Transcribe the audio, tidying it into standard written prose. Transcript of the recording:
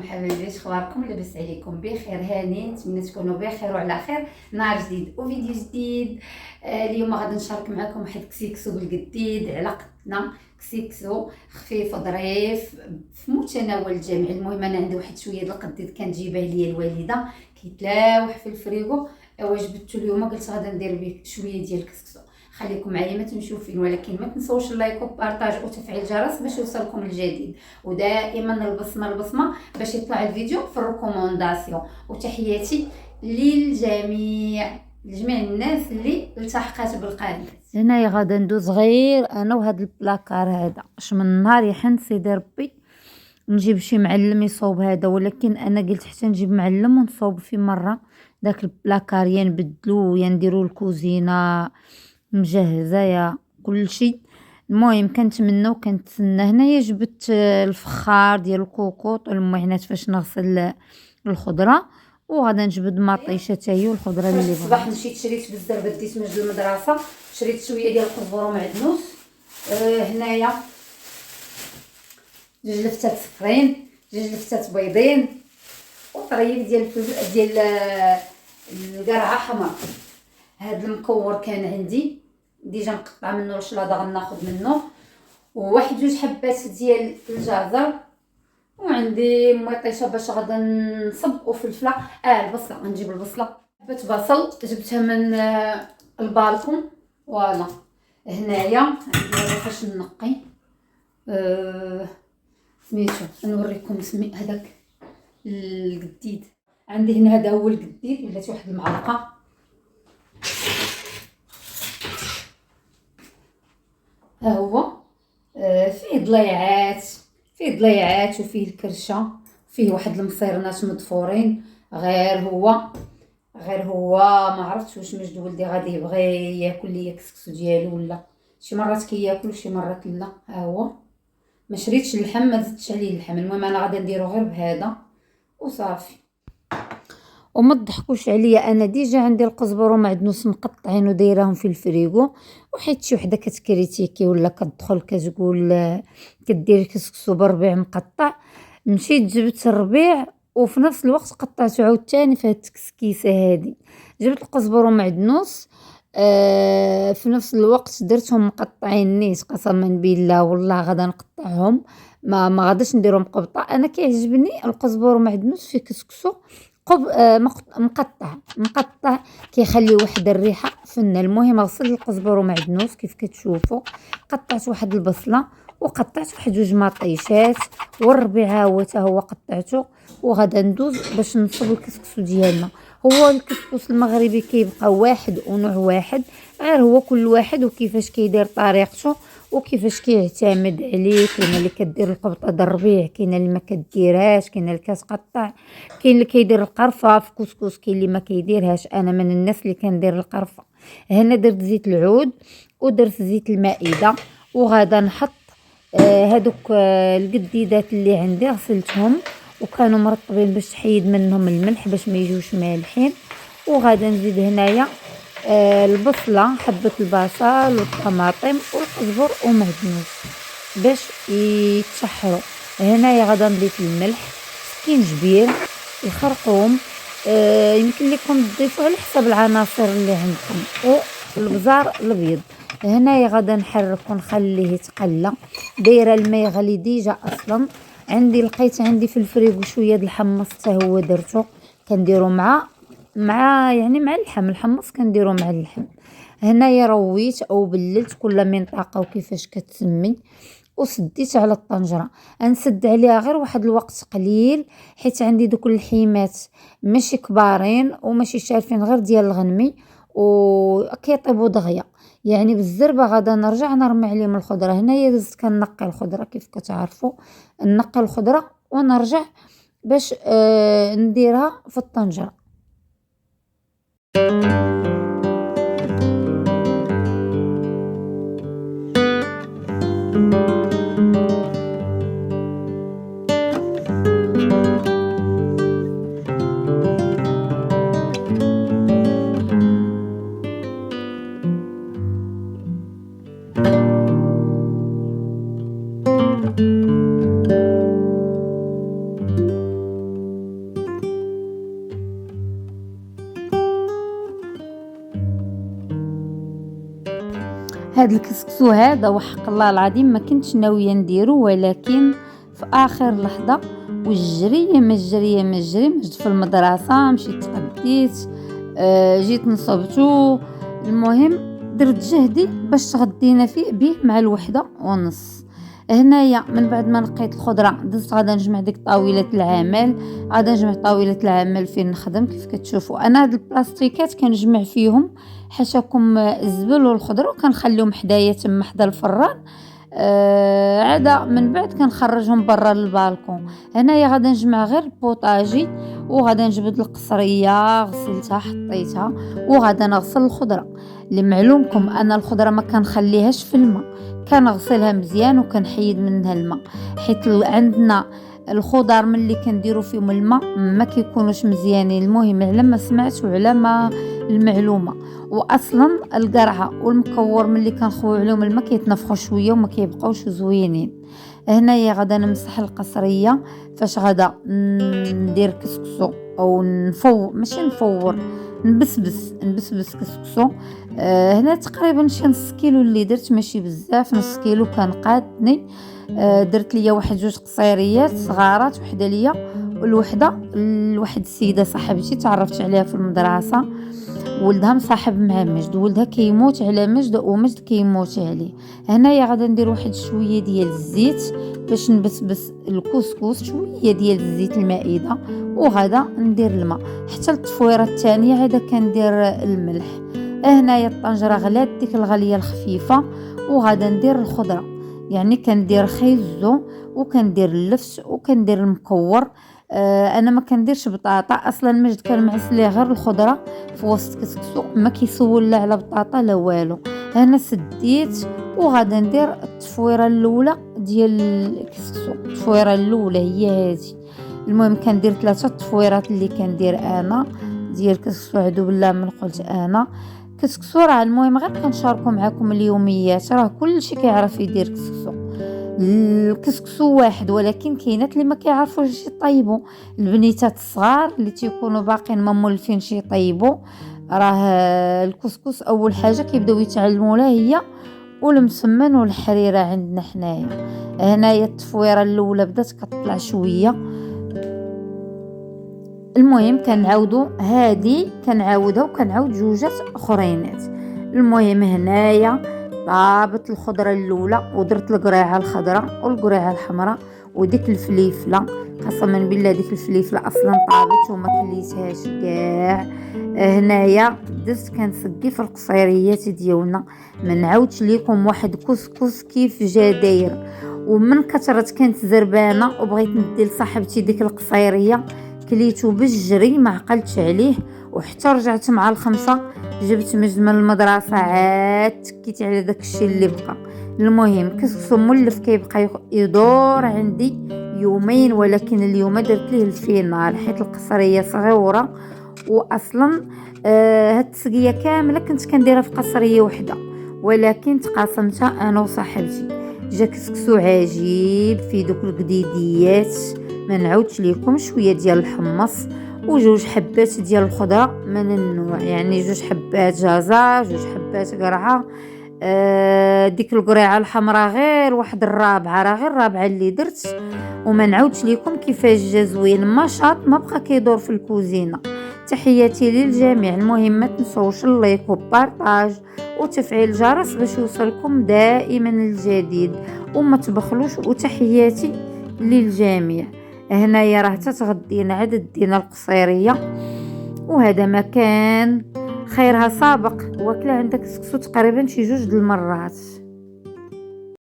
حبايبي، اخباركم؟ لاباس عليكم؟ بخير هاني، نتمنى تكونوا بخير وعلى خير. نهار جديد وفيديو جديد. اليوم غادي نشارك معكم واحد كسيكسو بالجديد على قدنا. كسيكسو خفيف ظريف في متناول الجميع. المهم انا عندي واحد شويه د القديد كنجيبها ليا الوالده كيتلاوح في الفريغو. واجبدته اليوم قلت غادي ندير به شويه ديال الكسكسو. خليكم معايا ما تمشيو فين، ولكن ما تنسوش اللايك وبارطاج وتفعيل الجرس باش يوصلكم الجديد، ودائما البصمه باش يطلع الفيديو في الريكومونداسيون. وتحياتي للجميع، لجميع الناس اللي التحقت بالقناه. هنايا غادا ندوز غير انا وهذا البلاكار هذا، اش من نهار يحن سيدي ربي نجيب شي معلم يصوب هذا، ولكن انا قلت حتى نجيب معلم ونصوب في مره داك البلاكار، يا نبدلو يا نديرو الكوزينه مجهزه يا كل شيء. المهم كنتمنى وكنتسنى. هنايا جبت الفخار ديال الكوكوط والمعينات فاش نغسل الخضره، وغادا نجبد مطيشه حتى هي والخضره اللي الصباح مشيت شريت بالزربه ديت من المدرسه، شريت شويه ديال القزبر ومعدنوس. هنايا جوج لفتات صفرين، جوج لفتات بيضين، وطريق ديال القرعه حمراء. هذا المكور كان عندي ديجا مقطع منه الشلاضه غناخذ منه، وواحد جوج حبات ديال الجزر، وعندي مطيشه باش غادا نصب، وفلفله البصله غنجيب البصله، حبات بصل جبتها من البالكون. فوالا هنايا عندي هذا فاش نقي. سميتو نوريكم هذاك القديد. عندي هنا هذا هو القديد، بلاتي واحد المعلقه. ها هو فيه ضليعات وفيه الكرشه، فيه واحد المصيرنات مضفورين. غير هو ما عرفتش واش مجد ولدي غادي يبغي ياكل ليا كسكسو ديالو ولا شي مرات كياكل وشي مرات لا. ها هو ما شريتش اللحم، ما زدتش عليه اللحم. المهم انا غادي نديرو غير بهذا وصافي. وما تضحكوش عليا، انا ديجا عندي القزبر ومعدنوس مقطعين ودايراهم في الفريغو، وحيت شي وحده كتكريتيكي ولا كتدخل كتقول كديري كسكسو بربيع مقطع، مشيت جبت الربيع وفي نفس الوقت قطعته عاوتاني في هاد التكسكيسه هادي. جبت القزبر ومعدنوس في نفس الوقت درتهم مقطعين نيت، قسما بالله والله غادا نقطعهم، ما غاداش نديرهم قبطه. انا كيعجبني القزبر ومعدنوس في كسكسو مقطع كيخلي واحد الريحه فنه. المهم غسل القزبر ومعدنوس كيف كتشوفوا، قطعت واحد البصله وقطعت واحد جوج مطيشات، والربيع هو حتى هو قطعته. وغادا ندوز باش نصب الكسكسو ديالنا. هو الكسكس المغربي كيبقى واحد ونوع واحد، غير هو كل واحد وكيفاش كيدير طريقته وكيفاش كيعتمد عليه. كاين اللي كدير القبطه د الربيع، كاين اللي ما كديرهاش، كاين اللي كتقطع، كاين اللي كيدير القرفه في كسكس، كاين اللي ما كيديرهاش. انا من الناس اللي كندير القرفه. هنا درت زيت العود ودرت زيت المائده، وغادا نحط هادوك القديدات اللي عندي غسلتهم وكانوا مرطبين باش تحيد منهم الملح باش ما يجوش مالحين. وغادا نزيد هنايا البصله، حبه البصل والطماطم والقزبر ومعدنوس باش يتشحروا. هنايا غادا نضيف الملح، سكينجبير، الخرقوم، يمكن لكم تضيفوا على حسب العناصر اللي عندكم، والبزار الابيض. هنايا غادا نحرك ونخليه يتقلى. دايره الماء يغلي ديجا اصلا. لقيت عندي في الفريغو شويه د الحمص حتى هو درته، كنديرو مع اللحم. الحمص كنديرو مع اللحم. هنايا رويت او بللت كل منطقه وكيفاش كتسمي، وسديت على الطنجره. نسد عليها غير واحد الوقت قليل، حيت عندي دوك اللحيمات ماشي كبارين وماشي شارفين، غير ديال الغنمي وكيطيبوا دغيا. يعني بالزربه غادا نرجع نرمي عليهم الخضره. هنايا دزت كنقي الخضره كيف كتعرفوا، نقي الخضره ونرجع باش نديرها في الطنجره. هاد الكسكسو هذا وحق الله العظيم ما كنتش ناويه نديرو، ولكن في اخر لحظه والجريه ما الجريه ما الجري، مشيت في المدرسه، مشيت تغديت، جيت نصبتو. المهم درت جهدي باش تغدينا فيه به مع 1:30. هنايا من بعد ما نقيت الخضره دزت غادا نجمع ديك طاوله العمل، غادا نجمع طاوله العمل فين نخدم. كيف كتشوفوا انا هاد البلاستيكات كنجمع فيهم حاشاكم الزبل والخضر، وكنخليهم حدايا تما حدا الفران. عاده من بعد كنخرجهم برا للبالكون. هنايا غادا نجمع غير البوطاجي، وغادا نجبد القصريه غسلتها حطيتها، وغادا نغسل الخضره. لمعلومكم انا الخضره ما كنخليهاش في الماء، كنغسلها مزيان وكنحيد منها الماء، حيت عندنا الخضر ملي كنديروا فيهم الماء ما كيكونوش مزيانين. المهم على ما سمعت وعلى ما المعلومه، واصلا القرعه والمكور ملي كنخويو عليهم الماء كيتنفخوا شويه وما كيبقاوش زوينين. هنايا غادا نمسح القصريه. فاش غادا ندير كسكسو او ماشي نفور، نبسبس كسكسو. هنا تقريبا شي نص كيلو اللي درت، ماشي بزاف، نص كيلو كان قادني. درت ليا واحد 2 قصيريات صغارات، وحده ليا والوحده لواحد السيده صاحبتي تعرفت عليها في المدرسه، ولدها مصاحب مع مجد، ولدها كيموت على مجد ومجد كيموت عليه. هنايا غادا ندير واحد شويه ديال الزيت باش نبسبس الكسكس، شويه ديال الزيت المائده، وغادا ندير الماء. حتى التفويره الثانيه عاده كندير الملح. هنايا الطنجره غلات ديك الغليه الخفيفه، وغادا ندير الخضره، يعني كندير خيزو وكندير اللفت وكندير المكور. انا ما كنديرش بطاطا اصلا، مجد كان معس ليه غير الخضره في وسط كسكسو، ما كيسول لا على بطاطا لا والو. انا سديت وغادا ندير التفويره الاولى ديال الكسكسو. التفويره الاولى هي هذه. المهم كندير 3 تفويرات اللي كندير انا ديال الكسكسو. عدو بالله من قلت انا كسكسو راه المهم غير كنشاركوا معكم اليوميات، راه كلشي كيعرف يدير كسكسو. الكسكسو واحد، ولكن كاينات اللي ما كيعرفوش يطيبوا. البنيتات الصغار اللي تيكونوا باقيين ما مولفينش يطيبوا، راه الكسكس اول حاجه كيبداو يتعلموا لها هي والمسمن والحريره. عندنا حنايا هنايا التفويره الاولى بدات كتطلع شويه. المهم كنعاودوا هذه كنعاودها وكنعاود جوجات اخرينات. المهم هنايا طابت الخضره الاولى، ودرت القريعه الخضراء والقريعه الحمراء وديك الفليفله. قسما بالله ديك الفليفله اصلا طابت وما كليتهاش كاع. هنايا دزت كنسقي في القصيريات ديالنا. ما نعاودش ليكم واحد كسكس كيف جا داير، ومن كثرت كانت زربانه وبغيت ندي لصاحبتي ديك القصيريه، كليتو بالجري ما عقلتش عليه. وحتى رجعت مع 5 جبت مجد من المدرسه، عاد تكيت على داكشي اللي بقى. المهم كسكسو مولف كيبقى يدور عندي يومين، ولكن اليوم درت ليه الفينال حيت القصريه صغيره. واصلا هاد التسقيه كامله كنت كنديرها في قصريه وحده، ولكن تقاسمتها انا وصاحبتي. جا كسكسو عجيب في دوك القديديات. ما نعاودش ليكم شويه ديال الحمص و2 حبات ديال الخضره من النوع، يعني 2 حبات جزر، 2 حبات قرعه. ديك القريعه الحمراء غير واحد الرابعه، راه غير الرابعه اللي درت. وما نعاودش ليكم كيفاش جا زوين، مشاط ما بقى كيدور في الكوزينه. تحياتي للجميع. المهم ما تنسوش اللايك وبارطاج وتفعيل الجرس باش يوصلكم دائما الجديد، وما تبخلوش. وتحياتي للجميع. هنايا راه تتغدينا عدد دينا القصيريه، وهذا مكان خيرها سابق. واكله عندك كسكسو تقريبا شي 2 د المرات.